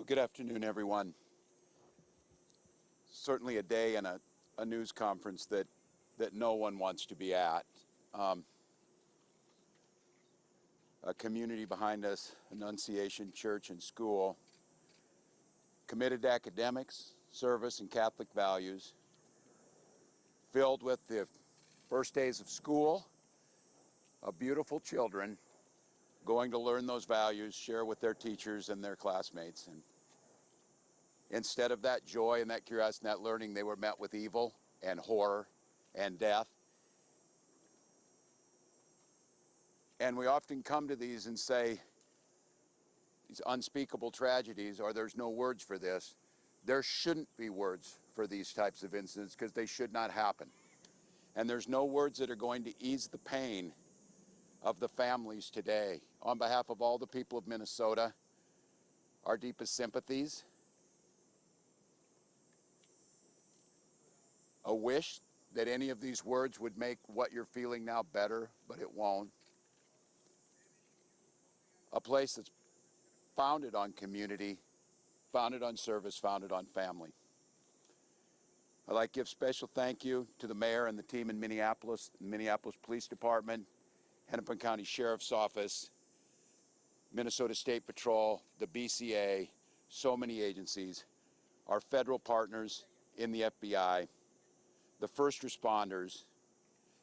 Good afternoon, everyone. Certainly a day and a news conference that no one wants to be at. A community behind us, Annunciation Church and School, committed to academics, service, and Catholic values, filled with the first days of school of beautiful children going to learn those values, share with their teachers and their classmates. And instead of that joy and that curiosity and that learning, they were met with evil and horror and death. And we often come to these and say, these unspeakable tragedies, or there's no words for this. There shouldn't be words for these types of incidents because they should not happen. And there's no words that are going to ease the pain of the families today. On behalf of all the people of Minnesota, our deepest sympathies. A wish that any of these words would make what you're feeling now better, but it won't. A place that's founded on community, founded on service, founded on family. I'd like to give special thank you to the mayor and the team in Minneapolis, the Minneapolis Police Department, Hennepin County Sheriff's Office, Minnesota State Patrol, the BCA, so many agencies, our federal partners in the FBI, the first responders,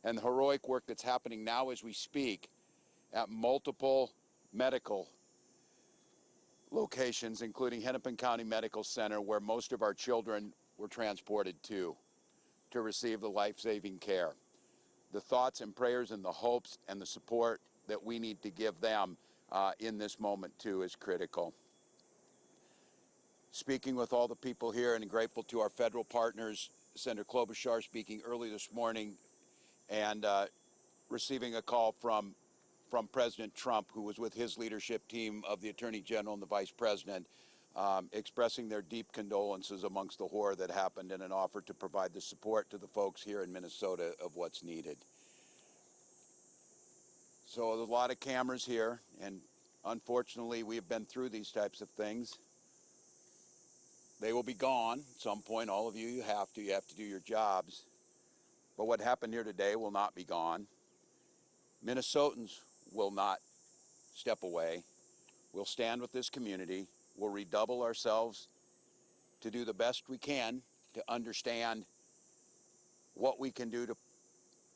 and the heroic work that's happening now as we speak at multiple medical locations, including Hennepin County Medical Center, where most of our children were transported to receive the life-saving care. The thoughts and prayers and the hopes and the support that we need to give them in this moment too is critical. Speaking with all the people here and grateful to our federal partners, Senator Klobuchar speaking early this morning and receiving a call from President Trump, who was with his leadership team of the Attorney General and the Vice President, expressing their deep condolences amongst the horror that happened and an offer to provide the support to the folks here in Minnesota of what's needed. So there's a lot of cameras here, and unfortunately we have been through these types of things. They will be gone at some point. All of you, you have to do your jobs. But what happened here today will not be gone. Minnesotans will not step away. We'll stand with this community. We'll redouble ourselves to do the best we can to understand what we can do to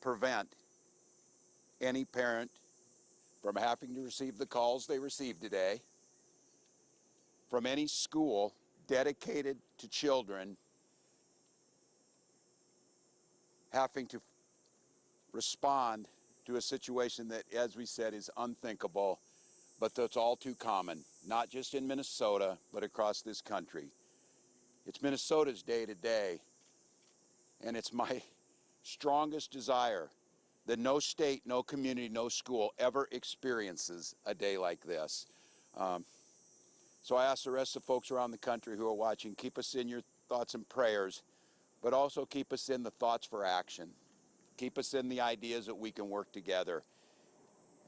prevent any parent from having to receive the calls they received today, from any school dedicated to children having to respond to a situation that, as we said, is unthinkable, but that's all too common, not just in Minnesota, but across this country. It's Minnesota's day today, and it's my strongest desire that no state, no community, no school ever experiences a day like this. So I ask the rest of the folks around the country who are watching, keep us in your thoughts and prayers, but also keep us in the thoughts for action. Keep us in the ideas that we can work together.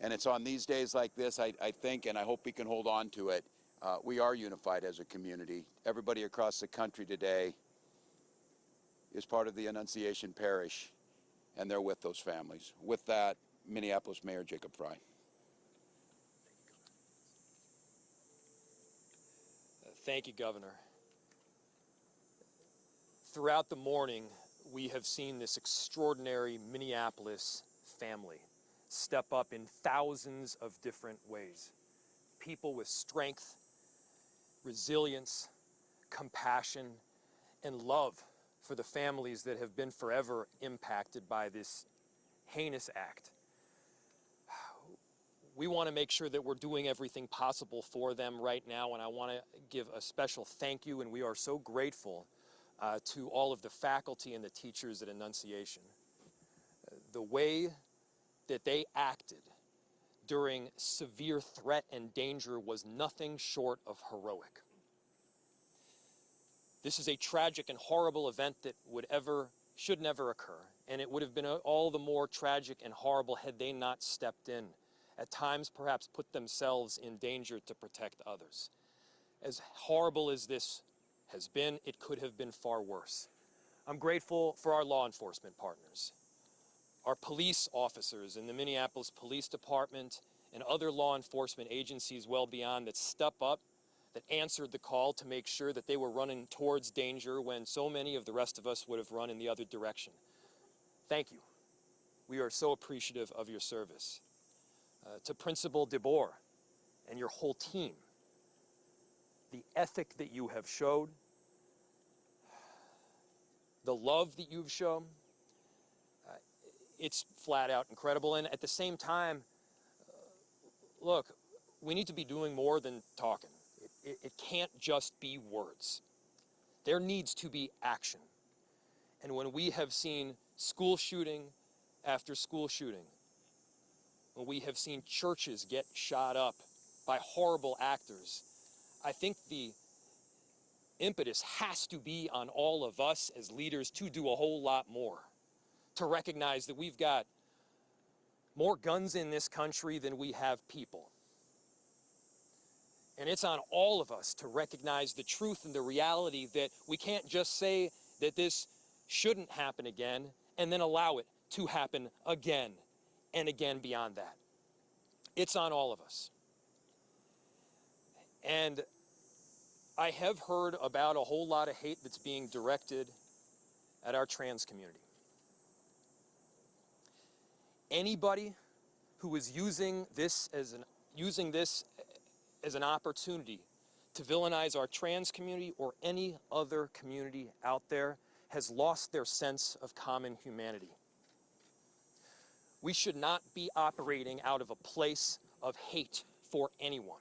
And it's on these days like this, I think, and I hope we can hold on to it, we are unified as a community. Everybody across the country today is part of the Annunciation Parish, and they're with those families. With that, Minneapolis Mayor Jacob Frey. Thank you, Governor. Throughout the morning, we have seen this extraordinary Minneapolis family step up in thousands of different ways. People with strength, resilience, compassion, and love for the families that have been forever impacted by this heinous act. We want to make sure that we're doing everything possible for them right now, and I want to give a special thank you, and we are so grateful to all of the faculty and the teachers at Annunciation. The way that they acted during severe threat and danger was nothing short of heroic. This is a tragic and horrible event that should never occur, and it would have been all the more tragic and horrible had they not stepped in, at times perhaps put themselves in danger to protect others. As horrible as this has been, it could have been far worse. I'm grateful for our law enforcement partners, our police officers in the Minneapolis Police Department and other law enforcement agencies well beyond that step up, that answered the call to make sure that they were running towards danger when so many of the rest of us would have run in the other direction. Thank you. We are so appreciative of your service. To Principal DeBoer and your whole team, the ethic that you have showed, the love that you've shown, it's flat out incredible. And at the same time, look, we need to be doing more than talking. It can't just be words. There needs to be action. And when we have seen school shooting after school shooting, when we have seen churches get shot up by horrible actors, I think the impetus has to be on all of us as leaders to do a whole lot more, to recognize that we've got more guns in this country than we have people. And it's on all of us to recognize the truth and the reality that we can't just say that this shouldn't happen again and then allow it to happen again and again beyond that. It's on all of us. And I have heard about a whole lot of hate that's being directed at our trans community. Anybody who is using this as an opportunity to villainize our trans community or any other community out there has lost their sense of common humanity. We should not be operating out of a place of hate for anyone.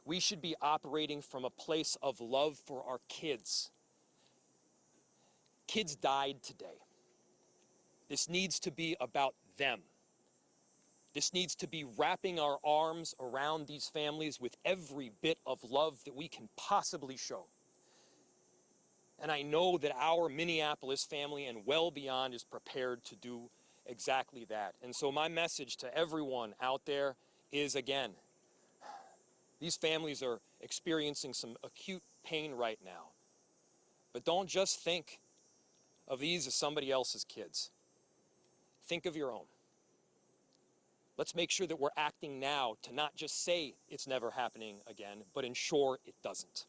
We should be operating from a place of love for our kids. Kids died today. This needs to be about them. This needs to be wrapping our arms around these families with every bit of love that we can possibly show. And I know that our Minneapolis family and well beyond is prepared to do exactly that. And so my message to everyone out there is, again, these families are experiencing some acute pain right now. But don't just think of these as somebody else's kids. Think of your own. Let's make sure that we're acting now to not just say it's never happening again, but ensure it doesn't.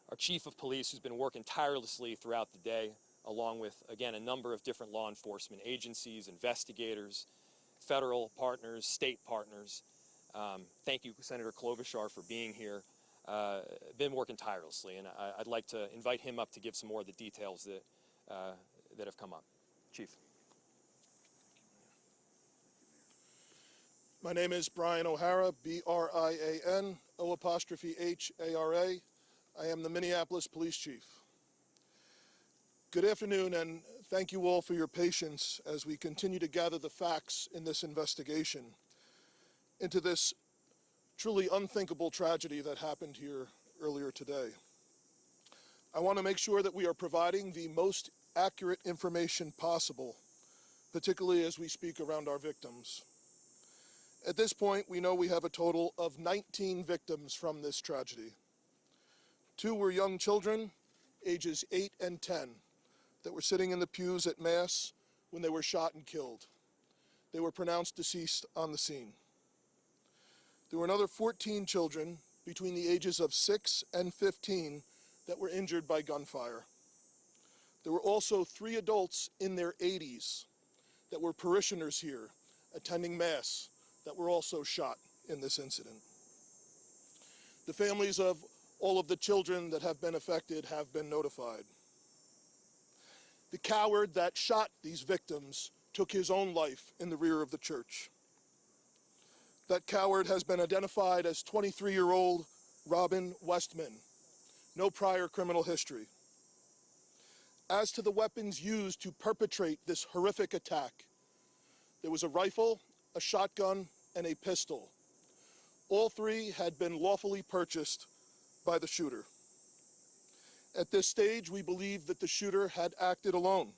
Our chief of police, who's been working tirelessly throughout the day, along with, again, a number of different law enforcement agencies, investigators, federal partners, state partners. Thank you, Senator Klobuchar, for being here. Been working tirelessly, and I'd like to invite him up to give some more of the details that have come up. Chief. My name is Brian O'Hara, B-R-I-A-N, O''H-A-R-A. I am the Minneapolis Police Chief. Good afternoon, and thank you all for your patience as we continue to gather the facts in this investigation into this truly unthinkable tragedy that happened here earlier today. I want to make sure that we are providing the most accurate information possible, particularly as we speak around our victims. At this point, we know we have a total of 19 victims from this tragedy. 2 were young children, ages 8 and 10, that were sitting in the pews at Mass when they were shot and killed. They were pronounced deceased on the scene. There were another 14 children between the ages of 6 and 15 that were injured by gunfire. There were also 3 adults in their 80s that were parishioners here attending Mass that were also shot in this incident. The families of all of the children that have been affected have been notified. The coward that shot these victims took his own life in the rear of the church. That coward has been identified as 23-year-old Robin Westman, no prior criminal history. As to the weapons used to perpetrate this horrific attack, there was a rifle, a shotgun, and a pistol. All 3 had been lawfully purchased by the shooter. At this stage, we believe that the shooter had acted alone.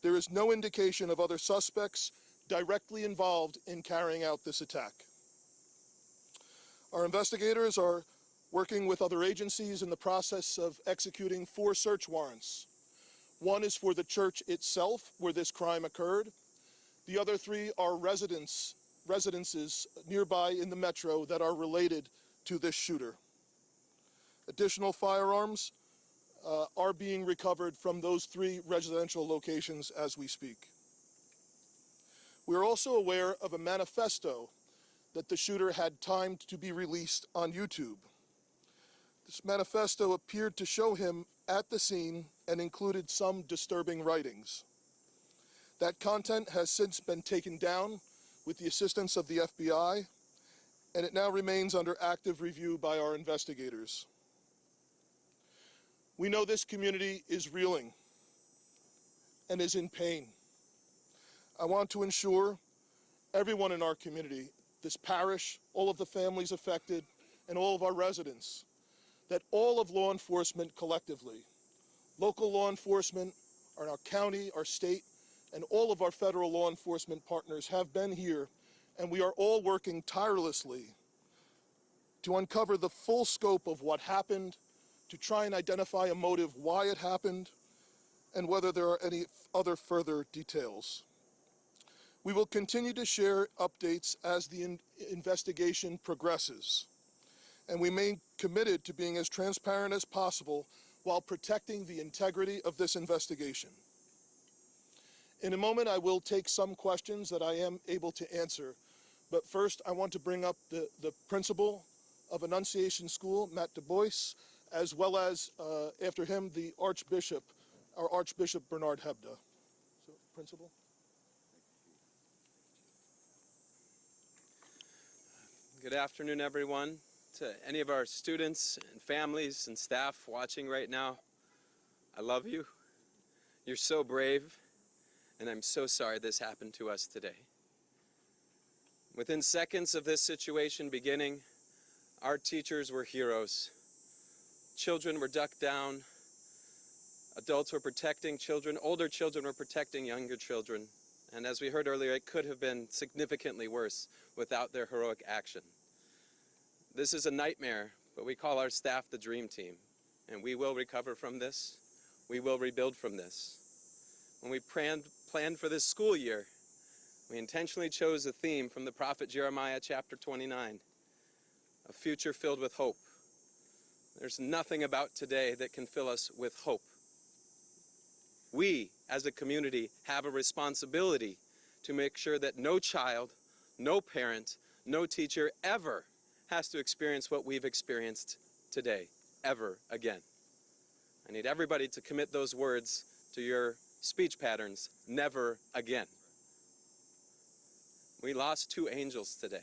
There is no indication of other suspects directly involved in carrying out this attack. Our investigators are working with other agencies in the process of executing 4 search warrants. One is for the church itself, where this crime occurred. The other 3 are residences nearby in the metro that are related to this shooter. Additional firearms are being recovered from those 3 residential locations as we speak. We are also aware of a manifesto that the shooter had timed to be released on YouTube. This manifesto appeared to show him at the scene and included some disturbing writings. That content has since been taken down with the assistance of the FBI, and it now remains under active review by our investigators. We know this community is reeling and is in pain. I want to ensure everyone in our community, this parish, all of the families affected, and all of our residents, that all of law enforcement collectively, local law enforcement, our county, our state, and all of our federal law enforcement partners have been here, and we are all working tirelessly to uncover the full scope of what happened, to try and identify a motive why it happened, and whether there are any other further details. We will continue to share updates as the investigation progresses, and we remain committed to being as transparent as possible while protecting the integrity of this investigation. In a moment, I will take some questions that I am able to answer, but first I want to bring up the principal of Annunciation School, Matt Du Bois, as well as, after him, the Archbishop, our Archbishop Bernard Hebda. So, Principal. Good afternoon, everyone. To any of our students and families and staff watching right now, I love you. You're so brave, and I'm so sorry this happened to us today. Within seconds of this situation beginning, our teachers were heroes. Children were ducked down. Adults were protecting children. Older children were protecting younger children. And as we heard earlier, it could have been significantly worse without their heroic action. This is a nightmare, but we call our staff the Dream Team. And we will recover from this. We will rebuild from this. When we planned for this school year, we intentionally chose a theme from the prophet Jeremiah chapter 29, a future filled with hope. There's nothing about today that can fill us with hope. We, as a community, have a responsibility to make sure that no child, no parent, no teacher ever has to experience what we've experienced today, ever again. I need everybody to commit those words to your speech patterns, never again. We lost 2 angels today.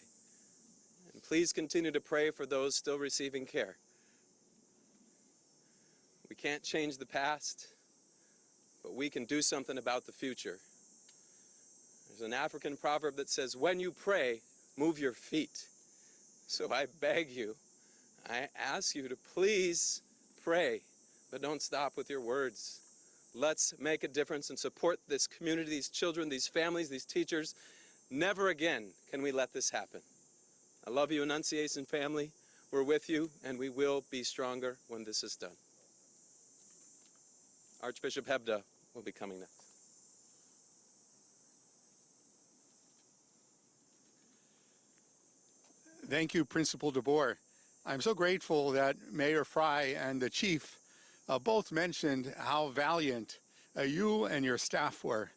And please continue to pray for those still receiving care. We can't change the past, but we can do something about the future. There's an African proverb that says, when you pray, move your feet. So I beg you, I ask you to please pray, but don't stop with your words. Let's make a difference and support this community, these children, these families, these teachers. Never again can we let this happen. I love you, Annunciation family. We're with you, and we will be stronger when this is done. Archbishop Hebda will be coming next. Thank you, Principal DeBoer. I'm so grateful that Mayor Fry and the Chief both mentioned how valiant you and your staff were.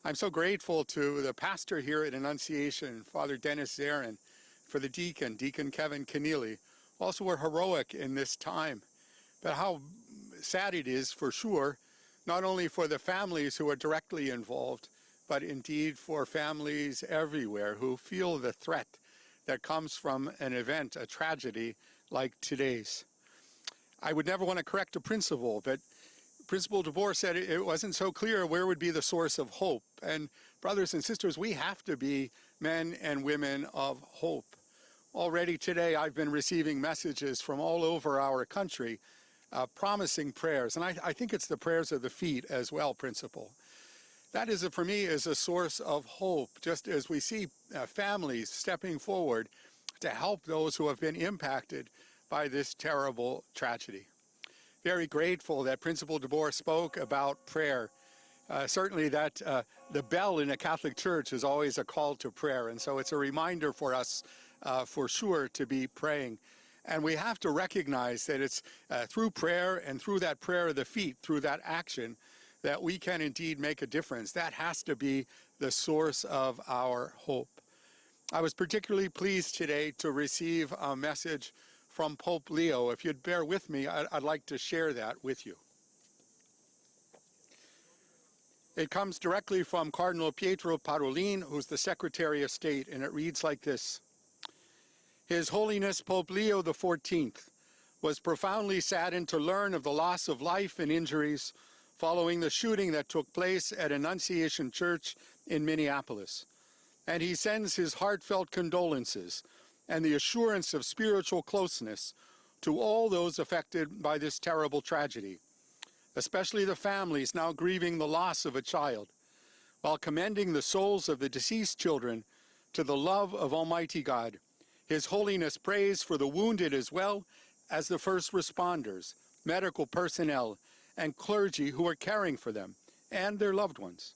I'm so grateful to the pastor here at Annunciation, Father Dennis Zarin, for the deacon, Deacon Kevin Keneally. Also were heroic in this time. But how sad it is, for sure, not only for the families who are directly involved, but indeed for families everywhere who feel the threat that comes from an event, a tragedy like today's. I would never want to correct a principal, but Principal DeBoer said it wasn't so clear where would be the source of hope. And brothers and sisters, we have to be men and women of hope. Already today, I've been receiving messages from all over our country promising prayers. And I think it's the prayers of the feet as well, Principal. That is, for me, is a source of hope, just as we see families stepping forward to help those who have been impacted by this terrible tragedy. Very grateful that Principal DeBoer spoke about prayer. Certainly that the bell in a Catholic church is always a call to prayer, and so it's a reminder for us for sure to be praying. And we have to recognize that it's through prayer and through that prayer of the feet, through that action, that we can indeed make a difference. That has to be the source of our hope. I was particularly pleased today to receive a message from Pope Leo. If you'd bear with me, I'd like to share that with you. It comes directly from Cardinal Pietro Parolin, who's the Secretary of State, and it reads like this. His Holiness Pope Leo XIV was profoundly saddened to learn of the loss of life and injuries following the shooting that took place at Annunciation Church in Minneapolis. And he sends his heartfelt condolences and the assurance of spiritual closeness to all those affected by this terrible tragedy, especially the families now grieving the loss of a child, while commending the souls of the deceased children to the love of Almighty God. His Holiness prays for the wounded as well as the first responders, medical personnel, and clergy who are caring for them and their loved ones.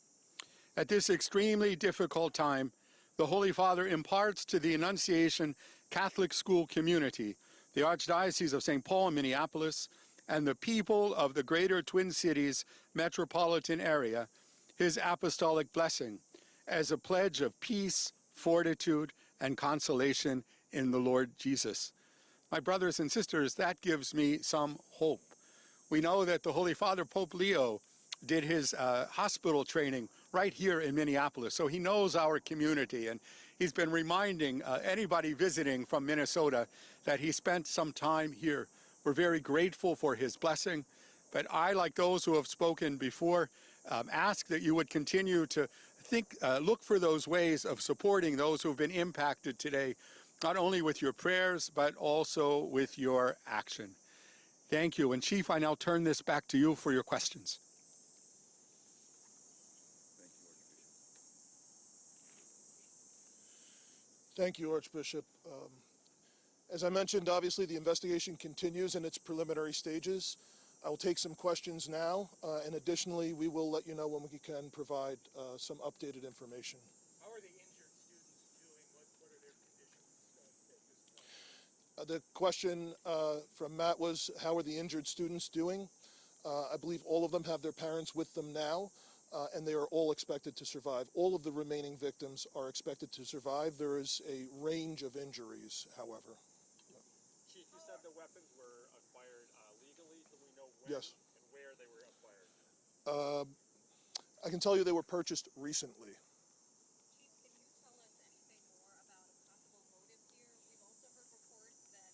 At this extremely difficult time, the Holy Father imparts to the Annunciation Catholic school community, the Archdiocese of St. Paul and Minneapolis, and the people of the greater Twin Cities metropolitan area, his apostolic blessing as a pledge of peace, fortitude, and consolation in the Lord Jesus. My brothers and sisters, that gives me some hope. We know that the Holy Father, Pope Leo, did his hospital training right here in Minneapolis, so he knows our community, and he's been reminding anybody visiting from Minnesota that he spent some time here. We're very grateful for his blessing, but I, like those who have spoken before, ask that you would continue to look for those ways of supporting those who have been impacted today, not only with your prayers, but also with your action. Thank you. And Chief, I now turn this back to you for your questions. Thank you, Archbishop. As I mentioned, obviously the investigation continues in its preliminary stages. I will take some questions now, and additionally, we will let you know when we can provide some updated information. How are the injured students doing? What are their conditions at this point? The question from Matt was, how are the injured students doing? I believe all of them have their parents with them now, and they are all expected to survive. All of the remaining victims are expected to survive. There is a range of injuries, however. Chief, you said the weapons were acquired legally. Do we know when Yes. and where they were acquired? I can tell you they were purchased recently. Chief, can you tell us anything more about a possible motive here? We've also heard reports that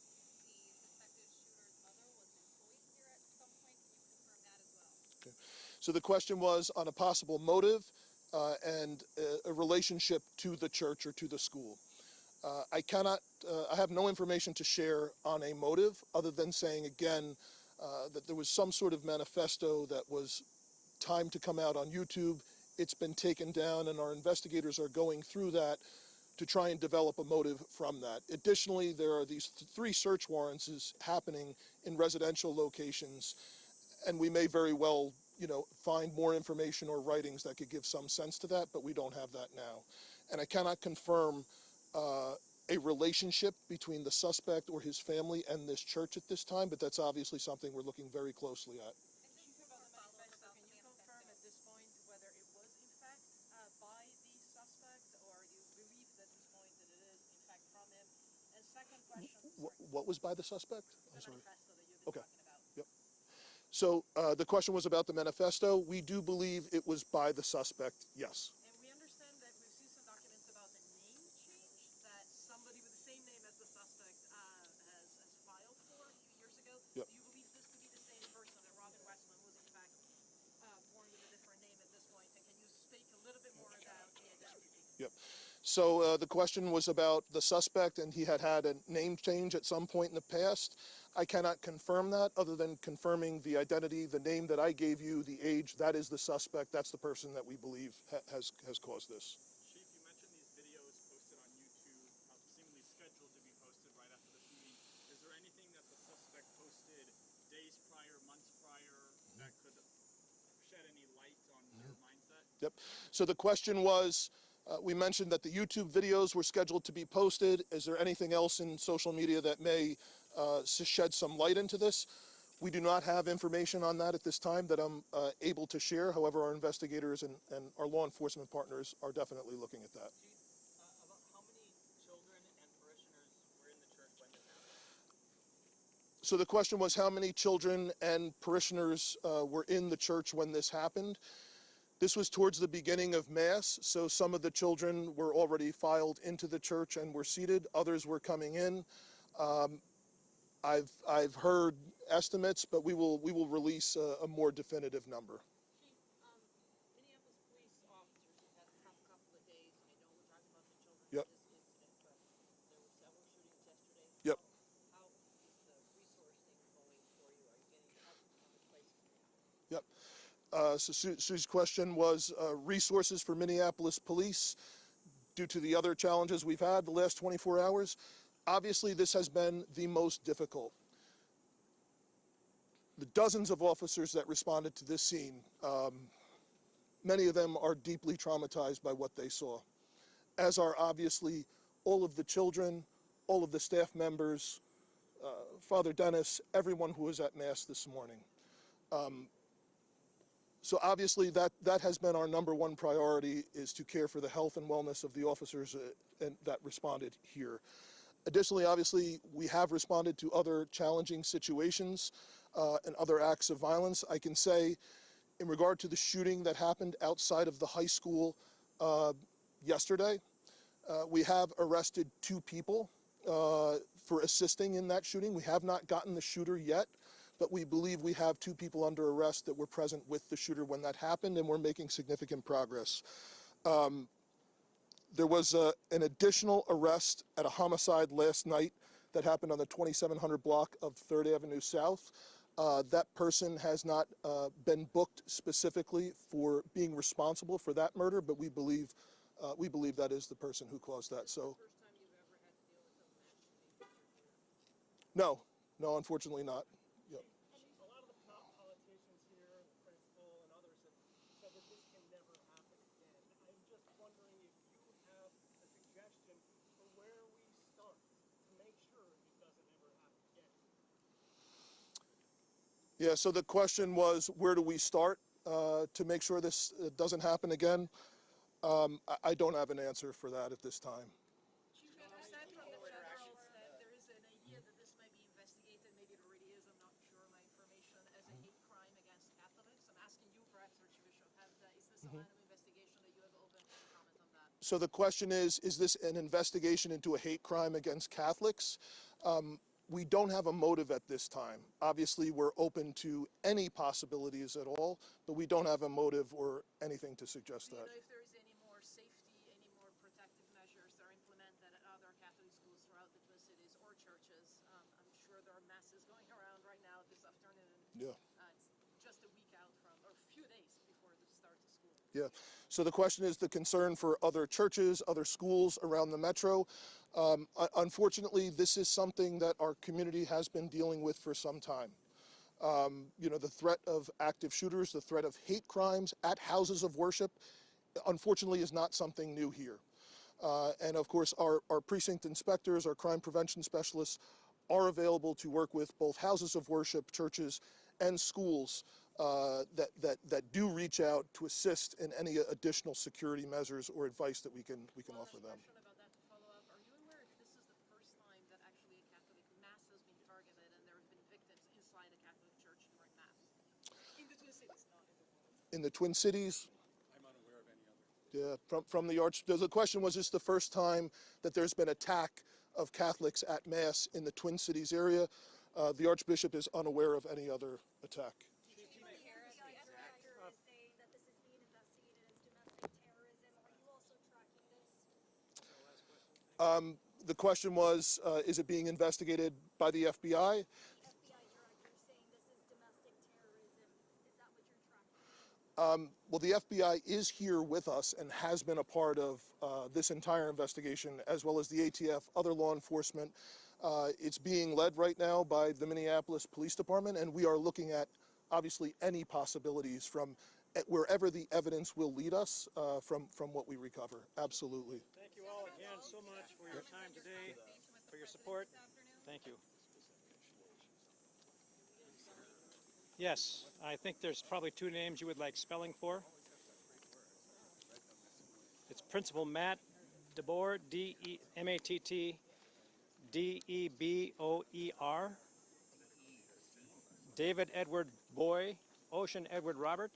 the suspected shooter's mother was employed here at some point. Can you confirm that as well? So the question was on a possible motive and a relationship to the church or to the school. I have no information to share on a motive other than saying again that there was some sort of manifesto that was timed to come out on YouTube. It's been taken down, and our investigators are going through that to try and develop a motive from that. Additionally, there are these three search warrants happening in residential locations, and we may very well, find more information or writings that could give some sense to that, but we don't have that now. And I cannot confirm a relationship between the suspect or his family and this church at this time, but that's obviously something we're looking very closely at. Chief, about the manifesto, can you confirm at this point whether it was in fact by the suspect, or you believe at this point that it is in fact from him? And second question, What was by the suspect? I'm the sorry. manifesto that you've been Okay. talking about. Yep. So the question was about the manifesto. We do believe it was by the suspect, yes. And we understand that we've seen some documents about a name change that somebody with the same name as the suspect has filed for a few years ago. Yep. Do you believe this to be the same person, that Robin Westman was in fact born with a different name at this point? And can you speak a little bit more about the identity? Yep. So the question was about the suspect, and he had a name change at some point in the past. I cannot confirm that other than confirming the identity, the name that I gave you, the age. That is the suspect. That's the person that we believe has caused this. Chief, you mentioned these videos posted on YouTube, seemingly scheduled to be posted right after the shooting. Is there anything that the Yep. So the question was, we mentioned that the YouTube videos were scheduled to be posted. Is there anything else in social media that may shed some light into this? We do not have information on that at this time that I'm able to share. However, our investigators and our law enforcement partners are definitely looking at that. About how many children and parishioners were in the church when this happened? So the question was how many children and parishioners were in the church when this happened. This was towards the beginning of Mass, so some of the children were already filed into the church and were seated. Others were coming in. I've heard estimates, but we will release a more definitive number. Chief, Minneapolis police officers have had a tough couple of days. I know we're talking about the children Yep. in this incident, but there were several shootings yesterday. Yep. How is the resourcing going for you? Are you getting help from other places now? Yep. So Sue's question was resources for Minneapolis police due to the other challenges we've had the last 24 hours. Obviously, this has been the most difficult. The dozens of officers that responded to this scene, many of them are deeply traumatized by what they saw, as are obviously all of the children, all of the staff members, Father Dennis, everyone who was at Mass this morning. So obviously that has been our number one priority, is to care for the health and wellness of the officers that responded here. Additionally, obviously, we have responded to other challenging situations and other acts of violence. I can say, in regard to the shooting that happened outside of the high school yesterday, we have arrested 2 people for assisting in that shooting. We have not gotten the shooter yet, but we believe we have 2 people under arrest that were present with the shooter when that happened, and we're making significant progress. There was an additional arrest at a homicide last night that happened on the 2700 block of 3rd Avenue South. That person has not been booked specifically for being responsible for that murder, but we believe that is the person who caused that. So, First time you've ever had to deal with a mass shooting in your career? no, unfortunately not. Yep. A lot of the politicians here, the principal and others have said that this can never happen again. I'm just wondering if you have a suggestion for where we start to make sure it doesn't ever happen again. Yeah, so the question was, where do we start to make sure this doesn't happen again? I don't have an answer for that at this time. Chief, we understand from the federals that there is an idea that this may be investigated, maybe it already is, I'm not sure my information, as a hate crime against Catholics. I'm asking you, perhaps, Archbishop, is this a line of investigation that you have open? Can you comment on that? So the question is this an investigation into a hate crime against Catholics? We don't have a motive at this time. Obviously, we're open to any possibilities at all, but we don't have a motive or anything to suggest Do you that. know if there is any more safety, any more protective measures that are implemented at other Catholic schools throughout the Twin Cities or churches? I'm sure there are masses going around right now this afternoon. Yeah. It's just a week out from, or a few days before the start of school. Yeah. So the question is the concern for other churches, other schools around the metro. Unfortunately, this is something that our community has been dealing with for some time. The threat of active shooters, the threat of hate crimes at houses of worship, unfortunately, is not something new here. And of course, our precinct inspectors, our crime prevention specialists are available to work with both houses of worship, churches, and schools that do reach out to assist in any additional security measures or advice that we can offer them. Question about that to follow up. Are you aware if this is the first time that actually a Catholic mass has been targeted and there have been victims inside a Catholic church during mass? In the Twin Cities, not in the world. In the Twin Cities, I'm unaware of any other. yeah, from the the question was, is this the first time that there's been attack of Catholics at Mass in the Twin Cities area? The Archbishop is unaware of any other attack. The question was, is it being investigated by the FBI? Well, the FBI is here with us and has been a part of this entire investigation, as well as the ATF, other law enforcement. It's being led right now by the Minneapolis Police Department, and we are looking at, obviously, any possibilities, from wherever the evidence will lead us from what we recover. Absolutely. Thank you all again so much for your time today, for your support. Thank you. Yes, I think there's probably two names you would like spelling for. It's Principal Matt DeBoer, D-E-M-A-T-T-D-E-B-O-E-R. David Edward Boy, Ocean Edward Robert.